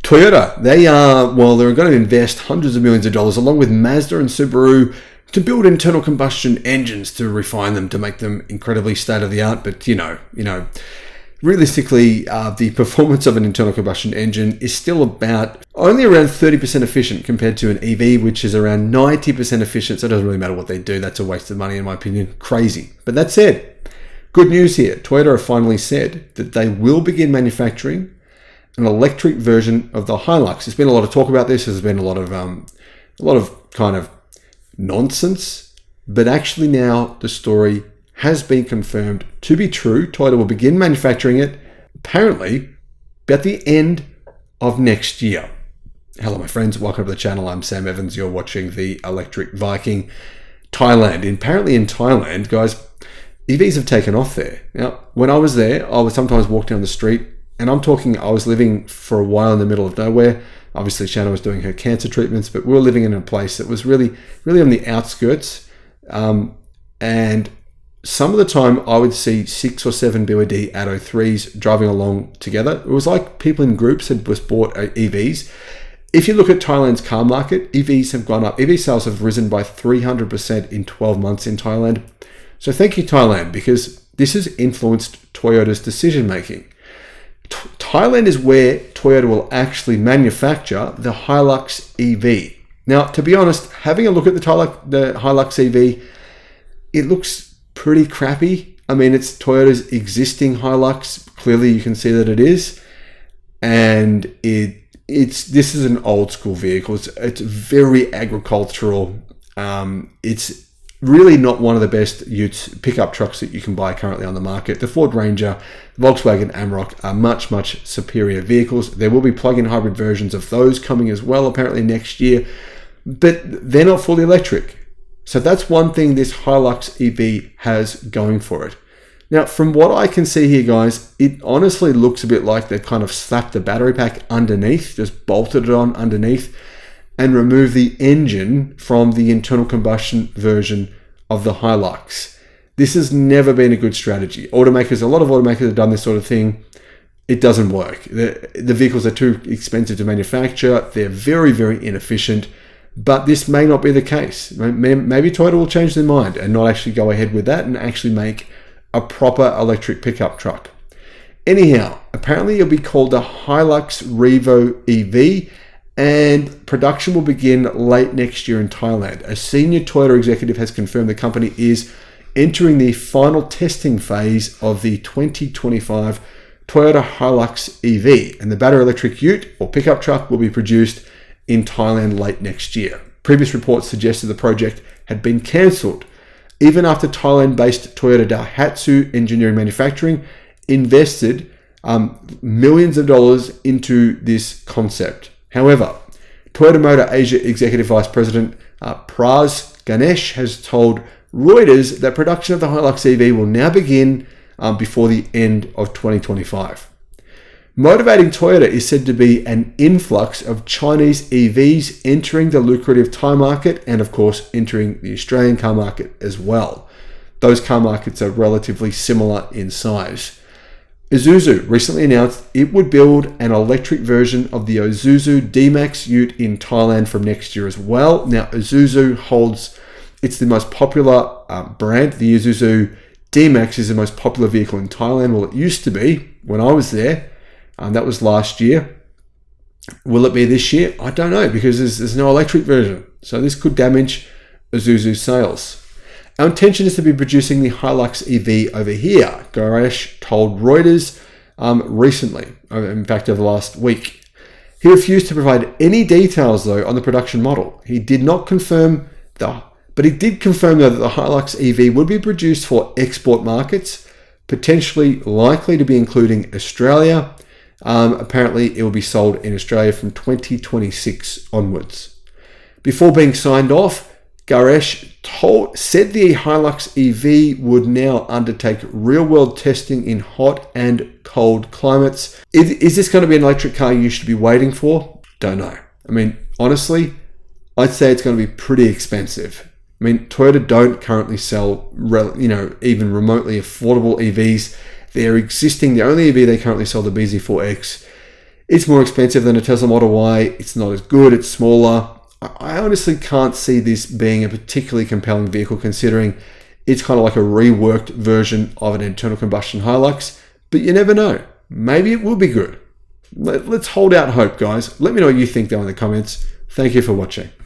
Toyota, they're going to invest hundreds of millions of dollars along with Mazda and Subaru to build internal combustion engines to refine them, to make them incredibly state-of-the-art. But, realistically, the performance of an internal combustion engine is still only around 30% efficient compared to an EV, which is around 90% efficient. So it doesn't really matter what they do. That's a waste of money, in my opinion. Crazy. But that said, good news here. Toyota have finally said that they will begin manufacturing an electric version of the HiLux. There's been a lot of talk about this. There's been a lot of kind of nonsense, but actually now the story has been confirmed to be true. Toyota will begin manufacturing it apparently at the end of next year. Hello, my friends. Welcome to the channel. I'm Sam Evans. You're watching the Electric Viking. Thailand. Apparently in Thailand, guys, EVs have taken off there. Now, when I was there, I would sometimes walk down the street, and I was living for a while in the middle of nowhere. Obviously, Shanna was doing her cancer treatments, but we were living in a place that was really, really on the outskirts. And some of the time, I would see 6 or 7 BYD Atto 3s driving along together. It was like people in groups had just bought EVs. If you look at Thailand's car market, EVs have gone up. EV sales have risen by 300% in 12 months in Thailand. So thank you, Thailand, because this has influenced Toyota's decision-making. Thailand is where Toyota will actually manufacture the HiLux EV. Now, to be honest, having a look at the HiLux EV, it looks pretty crappy. I mean, it's Toyota's existing HiLux. Clearly, you can see that it is. And this is an old school vehicle. It's very agricultural. It's really not one of the best pickup trucks that you can buy currently on the market. The Ford Ranger, the Volkswagen Amarok are much, much superior vehicles. There will be plug-in hybrid versions of those coming as well, apparently next year, but they're not fully electric. So that's one thing this HiLux EV has going for it. Now, from what I can see here, guys, it honestly looks a bit like they've kind of slapped the battery pack underneath, just bolted it on underneath, and remove the engine from the internal combustion version of the HiLux. This has never been a good strategy. A lot of automakers have done this sort of thing. It doesn't work. The vehicles are too expensive to manufacture. They're very, very inefficient. But this may not be the case. Maybe Toyota will change their mind and not actually go ahead with that and actually make a proper electric pickup truck. Anyhow, apparently it'll be called the HiLux Revo EV, and production will begin late next year in Thailand. A senior Toyota executive has confirmed the company is entering the final testing phase of the 2025 Toyota HiLux EV, and the battery electric ute or pickup truck will be produced in Thailand late next year. Previous reports suggested the project had been cancelled, even after Thailand-based Toyota Daihatsu Engineering Manufacturing invested millions of dollars into this concept. However, Toyota Motor Asia Executive Vice President Praz Ganesh has told Reuters that production of the HiLux EV will now begin before the end of 2025. Motivating Toyota is said to be an influx of Chinese EVs entering the lucrative Thai market and, of course, entering the Australian car market as well. Those car markets are relatively similar in size. Isuzu recently announced it would build an electric version of the Isuzu D-Max Ute in Thailand from next year as well. Now, Isuzu it's the most popular brand. The Isuzu D-Max is the most popular vehicle in Thailand. Well, it used to be when I was there. That was last year. Will it be this year? I don't know, because there's no electric version. So this could damage Isuzu's sales. Our intention is to be producing the HiLux EV over here, Ganesh told Reuters recently, in fact, over the last week. He refused to provide any details, though, on the production model. He did not confirm, but he did confirm, though, that the HiLux EV would be produced for export markets, potentially likely to be including Australia. Apparently, it will be sold in Australia from 2026 onwards. Before being signed off, Ganesh said the HiLux EV would now undertake real-world testing in hot and cold climates. Is this going to be an electric car you should be waiting for? Don't know. I mean, honestly, I'd say it's going to be pretty expensive. I mean, Toyota don't currently sell, even remotely affordable EVs. The only EV they currently sell, the BZ4X, It's more expensive than a Tesla Model Y. It's not as good. It's smaller. I honestly can't see this being a particularly compelling vehicle, considering it's kind of like a reworked version of an internal combustion HiLux, but you never know. Maybe it will be good. Let's hold out hope, guys. Let me know what you think down in the comments. Thank you for watching.